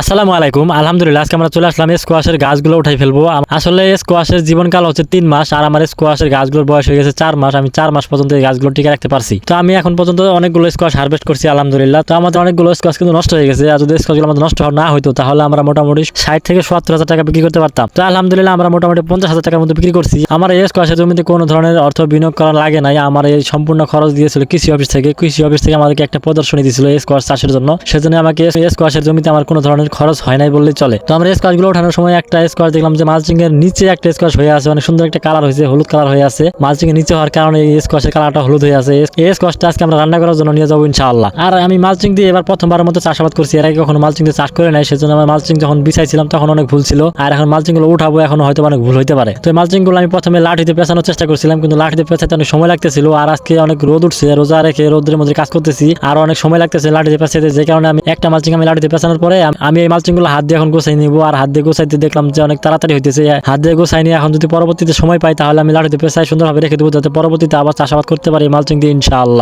আসসালামু আলাইকুম। আলহামদুলিল্লাহ আজকে আমরা চলে আসলাম স্কোয়াশের গাছগুলো উঠাই ফেলবো। আসলে স্কোয়াশের জীবনকাল হচ্ছে 3 মাস, আর আমার স্কোয়াশের গাছগুলোর বয়স হয়ে গেছে 4 মাস। আমি 4 মাস পর্যন্ত এই গাছগুলো টিকে রাখতে পারছি। তো আমি এখন পর্যন্ত অনেকগুলো স্কোয়াশ হারভেস্ট করছি আলহামদুলিল্লাহ। তো আমাদের অনেকগুলো স্কোয়াশ কিন্তু নষ্ট হয়ে গেছে। আর যদি স্কোয়াশগুলো আমাদের নষ্ট না হইতো তাহলে আমরা মোটামুটি 60 থেকে 70 হাজার টাকা বিক্রি করতে পারতাম। তো আলহামদুলিল্লাহ আমরা মোটামুটি 50 হাজার টাকার মতো বিক্রি করছি। আমার এই স্কোয়াশের জমিতে কোনো ধরনের অর্থ বিনিয়োগ করা লাগে নাই। আমার এই সম্পূর্ণ খরচ দিয়েছিল কৃষি অফিস থেকে। কৃষি অফিস থেকে আমাদেরকে একটা প্রদর্শনী দিয়েছিল এই স্কোয়াশ চাষের জন্য। সেজন্য আমাকে এই স্কোয়াশের জমিতে আমার কোনো ধরনের খরচ হয় নাই বললেই চলে। তো আমরা স্কোয়াশ গুলো ওঠানোর সময় একটা স্কোয়াশ দেখলাম যে মালচিং এর নিচে একটা স্কোয়াশ হয়ে আছে, অনেক সুন্দর একটা কালার হয়েছে, হলুদ কালার হয়ে আছে। মালচিং এর নিচে হওয়ার কারণে এই স্কোয়াশের কালারটা হলুদ হয়ে আছে। এই স্কোয়াশটা আজকে আমরা রান্না করার জন্য নিয়ে যাবো ইনশাআল্লাহ। আর আমি মালচিং দিয়ে এবার প্রথমবারের মতো চাষাবাদ করছি, এর আগে কখনো মালচিং দিয়ে চাষ করে নাই। সেজন্য আমার মালচিং যখন বিছাইছিলাম তখন অনেক ভুল ছিল, আর এখন মালচিং গুলো উঠাবো এখন হয়তো অনেক ভুল হইতে পারে। তো মালচিং গুলো আমি প্রথমে লাঠিতে পেঁচানোর চেষ্টা করছিলাম, কিন্তু লাঠিতে পেঁচাতে অনেক সময় লাগতেছিল। আর আজকে অনেক রোদ উঠছে, রোজা রেখে রোদের মধ্যে কাজ করতেছি, আর অনেক সময় লাগতেছে লাঠিতে পেঁচাতে। যে কারণে আমি একটা মালচিং আমি লাঠিতে পেঁচানোর পরে আমি এই মালচিং গুলো হাত দিয়ে এখন গোছাই নিবো। আর হাত দিয়ে গোছাইতে দেখলাম যে অনেক তাড়াতাড়ি হইতেছে। হাত দিয়ে গোছাই নিয়ে এখন যদি পরবর্তীতে সময় পাই তাহলে আমি লাঠিতে পেঁচাই সুন্দরভাবে রেখে দেবো, যাতে পরবর্তীতে আবার চাষাবাদ করতে পারি মালচিং দিয়ে ইনশাআল্লাহ।